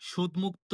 সুদমুক্ত,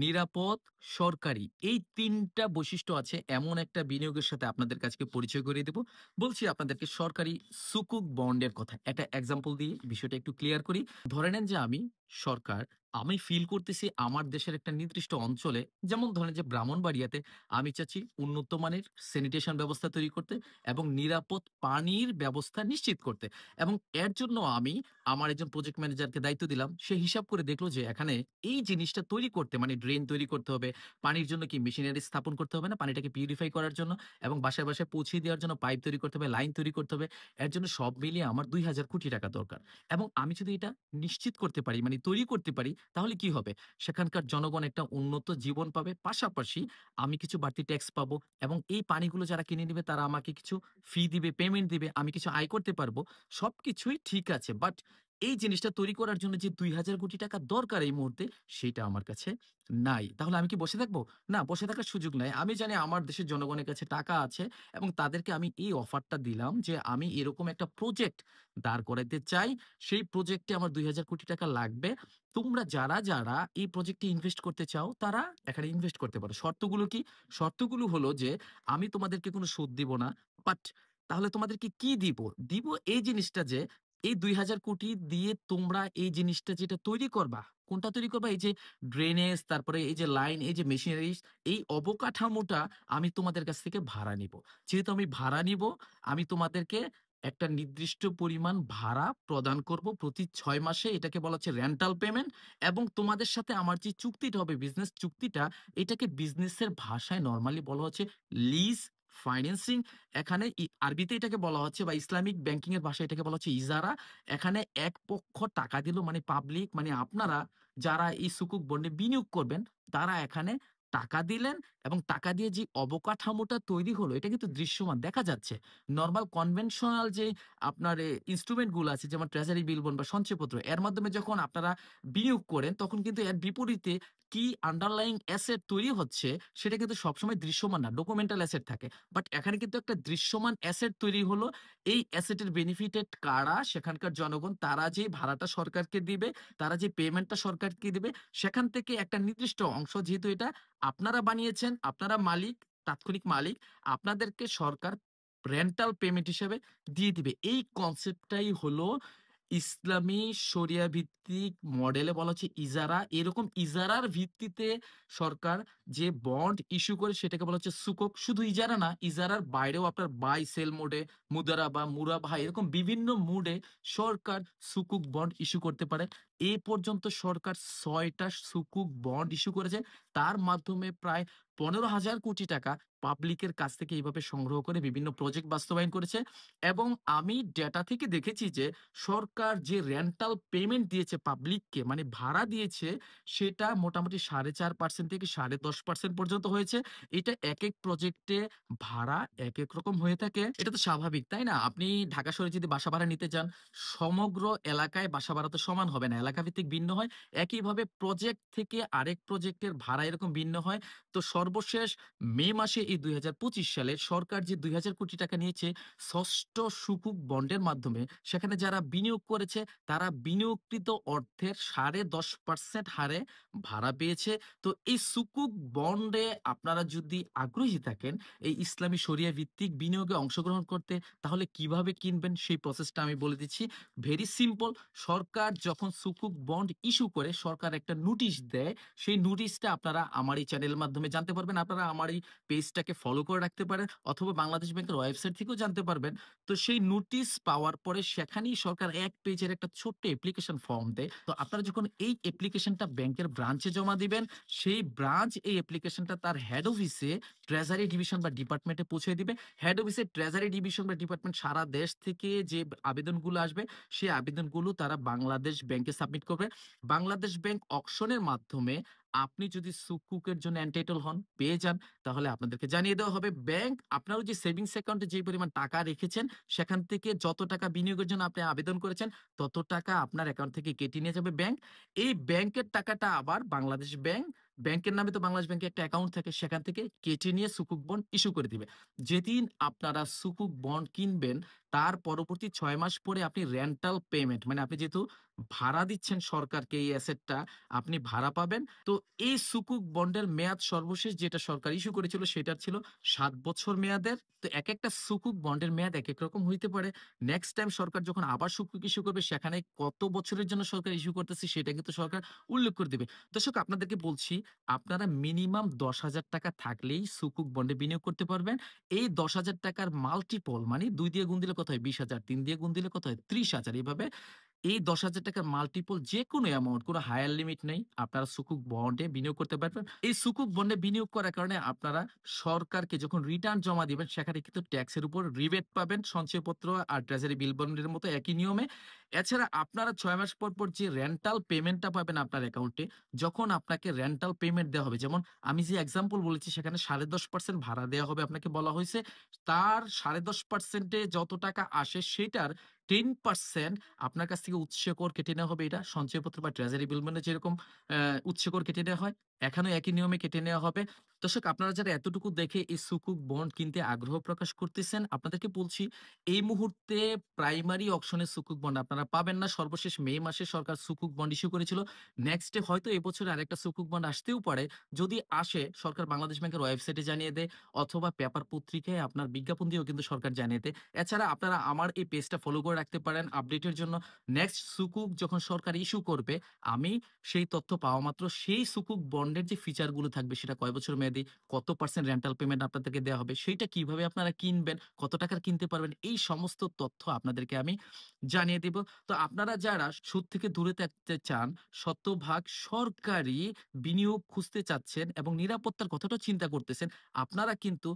নিরাপদ, সরকারি এই ৩ টা বৈশিষ্ট্য আছে এমন একটা বিনিয়োগের সাথে আপনাদের কাছকে পরিচয় করিয়ে দেব। বলছি আপনাদেরকে সরকারি সুকুক বন্ডের কথা। একটা এক্সাম্পল দিয়ে বিষয়টা একটু ক্লিয়ার করি। ধরে নেন যে আমি সরকার, আমি ফিল করতেছি আমার দেশের একটা নির্দিষ্ট অঞ্চলে যেমন ধরেন যে ব্রাহ্মণবাড়িয়াতে আমি চাচ্ছি উন্নত মানের স্যানিটেশন ব্যবস্থা তৈরি করতে এবং নিরাপদ পানির ব্যবস্থা নিশ্চিত করতে। এবং এর জন্য আমি আমার একজন প্রজেক্ট ম্যানেজারকে দায়িত্ব দিলাম। সে হিসাব করে দেখলো যে এখানে এই জিনিসটা তৈরি করতে মানে ড্রেন তৈরি করতে হবে। পানির জন্য কি মেশিনারি স্থাপন করতে হবে না? পানিটাকে পিউরিফাই করার জন্য এবং বাসায়, বাসায় পৌঁছে দেওয়ার জন্য পাইপ তৈরি করতে হবে, লাইন তৈরি করতে হবে। এর জন্য সব মিলিয়ে আমার ৳২,০০০ কোটি টাকা দরকার। এবং আমি যদি এটা নিশ্চিত করতে পারি মানে তৈরি করতে পারি তাহলে কি হবে? সেখানকার জনগণ একটা উন্নত জীবন পাবে। পাশাপাশি আমি কিছু বাড়তি ট্যাক্স পাবো এবং এই পানিগুলো যারা কিনে নিবে তারা আমাকে কিছু ফি দিবে, পেমেন্ট দিবে। আমি কিছু আয় করতে পারবো। সবকিছুই ঠিক আছে। বাট এই জিনিসটা তৈরি করার জন্য যে ৳২,০০০ কোটি টাকা দরকার এই মুহূর্তে, সেটা আমার কাছে নাই। তাহলে আমি কি বসে থাকবো? না, বসে থাকার সুযোগ নাই। আমি জানি আমার দেশের জনগণের কাছে টাকা আছে এবং তাদেরকে আমি এই অফারটা দিলাম যে আমি এরকম একটা প্রজেক্ট দাঁড় করাইতে চাই। সেই প্রজেক্টে আমার ৳২,০০০ কোটি টাকা লাগবে। তোমরা যারা এই প্রজেক্টে ইনভেস্ট করতে চাও, তারা এখানে ইনভেস্ট করতে পারো। শর্তগুলো কি? শর্তগুলো হলো যে আমি তোমাদেরকে কোনো সুদ দিব না। বাট তাহলে তোমাদেরকে কি দিব? দিব এই জিনিসটা যে এই ৳২,০০০ কোটি দিয়ে তোমরা এই জিনিসটা যেটা তৈরি করবা, কোনটা তৈরি করবা? এই যে ড্রেনেজ, তারপরে এই যে লাইন, এই যে মেশিনারিজ, এই অবকাঠামোটা আমি তোমাদের কাছ থেকে ভাড়া নিবো। যেহেতু আমি ভাড়া নিবো, আমি তোমাদেরকে একটা নির্দিষ্ট পরিমাণ ভাড়া প্রদান করব প্রতি ৬ মাসে। এটাকে বলা হচ্ছে রেন্টাল পেমেন্ট এবং তোমাদের সাথে আমার যে চুক্তিটা হবে, বিজনেস চুক্তিটা, এটাকে বিজনেসের ভাষায় নরমালি বলা হচ্ছে লিজ ফাইন্যান্সিং। এখানে আরবিতে এটাকে বলা হচ্ছে বা ইসলামিক ব্যাংকিং এর ভাষায় এটাকে বলা হচ্ছে ইজারা। এখানে এক পক্ষ টাকা দিল মানে পাবলিক মানে আপনারা যারা এই সুকুক বন্ডে বিনিয়োগ করবেন তারা এখানে টাকা দিলেন এবং টাকা দিয়ে যে অবকাঠামোটা তৈরি হলো এটা কিন্তু দৃশ্যমান দেখা যাচ্ছে। নরমাল কনভেনশনাল যে আপনার ইন্সট্রুমেন্ট গুলো আছে যেমন ট্রেজারি বিল বন্ড বা সঞ্চয়পত্র এর মাধ্যমে যখন আপনারা বিনিয়োগ করেন তখন কিন্তু এর বিপরীতে কি আন্ডারলাইং অ্যাসেট তৈরি হচ্ছে সেটা কিন্তু সবসময় দৃশ্যমান না, ডকুমেন্টাল অ্যাসেট থাকে। বাট এখানে কিন্তু একটা দৃশ্যমান অ্যাসেট তৈরি হলো। এই অ্যাসেটের বেনিফিটেড কারা? সেখানকার জনগণ। তারা যে ভাড়াটা সরকারকে দিবে, তারা যে পেমেন্টটা সরকারকে দিবে, সেখান থেকে একটা নির্দিষ্ট অংশ যেহেতু এটা আপনারা বানিয়েছেন, আপনারা মালিক, তাৎক্ষণিক মালিক, আপনাদেরকে সরকার রেন্টাল পেমেন্ট হিসেবে দিয়ে দিবে। এই কনসেপ্টটাই হলো ইসলামী শরিয়া ভিত্তিক মডেলে বলা হচ্ছে ইজারা। এরকম ইজারার ভিত্তিতে সরকার যে বন্ড ইস্যু করে সেটাকে বলা হচ্ছে সুকক। শুধু ইজারা না, ইজারার বাইরেও আপনার বাই সেল মোডে, মুদারাবা, মুরাবাহা এরকম বিভিন্ন মুডে সরকার সুকুক বন্ড ইস্যু করতে পারে। এ পর্যন্ত সরকার ৬ টা সুকুক বন্ড ইস্যু করেছে। তার মাধ্যমে প্রায় ১৫,০০০ কোটি টাকা পাবলিকের কাছ থেকে এইভাবে সংগ্রহ করে বিভিন্ন প্রজেক্ট বাস্তবায়ন করেছে। এবং আমি ডেটা থেকে দেখেছি যে সরকার যে রেন্টাল পেমেন্ট দিয়েছে পাবলিককে মানে ভাড়া দিয়েছে সেটা মোটামুটি ৪.৫% থেকে ১০.৫% পর্যন্ত হয়েছে। এটা একেক প্রজেক্টে ভাড়া একেক রকম হয়ে থাকে। এটা তো স্বাভাবিক, তাই না? আপনি ঢাকা শহরে যদি বাসা ভাড়া নিতে যান, সমগ্র এলাকায় বাসা ভাড়া তো সমান হবে না। এলাকা ভিত্তিক ভিন্ন হয়। একইভাবে প্রজেক্ট থেকে আরেক প্রজেক্টের ভাড়া এরকম ভিন্ন হয়। তো সর্বশেষ মে মাসে এই ২০২৫ সালে সরকার যে ৳২,০০০ কোটি টাকা নিয়েছে ৬ষ্ঠ সুকুক বন্ডের মাধ্যমে সেখানে যারা বিনিয়োগ করেছে তারা বিনিয়োগকৃত অর্থের ১০.৫% হারে ভাড়া পেয়েছে। তো এই সুকুক বন্ডে আপনারা যদি আগ্রহী থাকেন এই ইসলামী শরিয়া ভিত্তিক বিনিয়োগে অংশগ্রহণ করতে তাহলে কিভাবে কিনবেন সেই প্রসেসটা আমি বলে দিচ্ছি। Very simple. সরকার যখন সুকুক বন্ড ইস্যু করে সরকার একটা নোটিশ দেয়। সেই নোটিশটা আপনারা আমার এই চ্যানেলের মাধ্যমে জানতে পারবেন। আপনারা আমার এই পেজটাকে ফলো করে রাখতে পারেন অথবা বাংলাদেশ ব্যাংকের ওয়েবসাইট থেকেও জানতে পারবেন। তো সেই নোটিশ পাওয়ার পরে সেখানেই সরকার ১ পেজের একটা ছোট্ট অ্যাপ্লিকেশন ফর্ম দেয়। তো আপনারা যখন এই অ্যাপ্লিকেশনটা ব্যাংকের ব্রাঞ্চে জমা দিবেন, সেই ব্রাঞ্চ এই অ্যাপ্লিকেশনটা তার হেড অফিসে ট্রেজারি ডিভিশন বা ডিপার্টমেন্টে পৌঁছে দিবে। হেড অফিসে ট্রেজারি ডিভিশন বা ডিপার্টমেন্ট সারা দেশ থেকে যে আবেদনগুলো আসবে, সেই আবেদনগুলো তারা বাংলাদেশ ব্যাংকে সাবমিট করবে। বাংলাদেশ ব্যাংক অকশনের মাধ্যমে আপনি যদি সুকুকের জন্য এন্টাইটল হন, পেয়ে যান, তাহলে আপনাদেরকে জানিয়ে দেওয়া হবে। ব্যাংক আপনারও যে সেভিংস অ্যাকাউন্টে যে পরিমাণ টাকা রেখেছেন, সেখান থেকে যত টাকা বিনিয়োগের জন্য আপনি আবেদন করেছেন, তত টাকা আপনার অ্যাকাউন্ট থেকে কেটে নিয়ে যাবে ব্যাংক। এই ব্যাংকের টাকাটা আবার বাংলাদেশ ব্যাংক, ব্যাংকের নামে তো বাংলাদেশ ব্যাংকে একটা অ্যাকাউন্ট থাকে, সেখান থেকে কেটে নিয়ে সুকুক বন্ড ইস্যু করে দিবে। যেদিন আপনারা সুকুক বন্ড কিনবেন, তার পরবর্তী ৬ মাস পরে আপনি রেন্টাল পেমেন্ট মানে আপনি যেহেতু ভাড়া দিচ্ছেন সরকারকে এই অ্যাসেটটা আপনি ভাড়া পাবেন। তো এই সুকুক বন্ডের মেয়াদ সর্বশেষ যেটা সরকার ইস্যু করেছিল সেটা ছিল ৭ বছর মেয়াদের। তো একেকটা সুকুক বন্ডের মেয়াদ একেক রকম হইতে পারে। নেক্সট টাইম সরকার যখন আবার সুকুক ইস্যু করবে সেখানে কত বছরের জন্য সরকার ইস্যু করতেছে সেটা কিন্তু সরকার উল্লেখ করে দিবে। দর্শক আপনাদেরকে বলছি আপনারা মিনিমাম ৳১০,০০০ থাকলেই সুকুক বন্ডে বিনিয়োগ করতে পারবেন। এই ৳১০,০০০ র মাল্টিপল মানে ২ দিয়ে গুণ দিলে কত হয়? ২০,০০০, ৩ দিয়ে গুণ দিলে কত হয়? ৩০,০০০ এভাবে এই ৳১০,০০০ র মাল্টিপল যেকোনো অ্যামাউন্ট কোন হায়ার লিমিট নেই। আপনারা সুকুক বন্ডে বিনিয়োগ করতে পারবেন। এই সুকুক বন্ডে বিনিয়োগ করার কারণে আপনারা সরকারকে যখন রিটার্ন জমা দিবেন সেখানে কিন্তু ট্যাক্সের উপর রিবেট পাবেন। সঞ্চয়পত্র আর ট্রেজারি বিল বন্ডের মতো একই নিয়মে। এছাড়া আপনারা ৬ মাস পর, পর যে রেন্টাল পেমেন্টটা পাবেন আপনার অ্যাকাউন্টে, যখন আপনাকে রেন্টাল পেমেন্ট দেওয়া হবে যেমন আমি যে এক্সাম্পল বলেছি সেখানে ১০.৫% ভাড়া দেয়া হবে আপনাকে বলা হইছে। তার ১০.৫% এ যত টাকা আসে সেটার 10% আপনার কাছ থেকে উৎস কর কেটে নেওয়া হবে এটা সঞ্চয়পত্র বা ট্রেজারি বিল বন্ডে যেরকম উৎস কর কেটে নেওয়া হয়, এখানেও একই নিয়মে কেটে নেওয়া হবে। দর্শক আপনারা যারা এতটুকু দেখে এই সুকুক বন্ড কিনতে আগ্রহ প্রকাশ করতেছেন, আপনাদেরকে বলছি এই মুহূর্তে প্রাইমারি অকশনে সুকুক বন্ড আপনারা পাবেন না। সর্বশেষ মে মাসে সরকার সুকুক বন্ড ইস্যু করেছিল। নেক্সট এ হয়তো এবছরে আরেকটা সুকুক বন্ড আসতেও পারে। যদি আসে সরকার বাংলাদেশ ব্যাংকের ওয়েবসাইটে জানিয়ে দেয় অথবা পেপার পত্রিকায় আপনার বিজ্ঞাপন দিয়েও কিন্তু সরকার জানিয়ে দেয়। এছাড়া আপনারা আমার এই পেজটা ফলো করে রাখতে পারেন আপডেটের জন্য। নেক্সট সুকুক যখন সরকার ইস্যু করবে, আমি সেই তথ্য পাওয়া মাত্র সেই সুকুক বন্ডের যে ফিচার গুলো থাকবে সেটা কয় বছর মেয়াদি, কত পার্সেন্ট রেন্টাল পেমেন্ট আপনাদেরকে দেয়া হবে, সেইটা কিভাবে আপনারা কিনবেন, কত টাকার কিনতে পারবেন, এই সমস্ত তথ্য আপনাদেরকে আমি জানিয়ে দিব। তো আপনারা যারা সুদ থেকে দূরে থাকতে চান, শতভাগ সরকারি বিনিয়োগ খুঁজতে চাচ্ছেন এবং নিরাপত্তার কথাটাও চিন্তা করতেছেন, আপনারা কিন্তু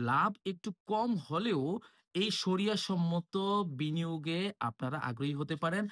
লাভ একটু কম হলেও এই শরিয়াসম্মত বিনিয়োগে আপনারা আগ্রহী হতে পারেন।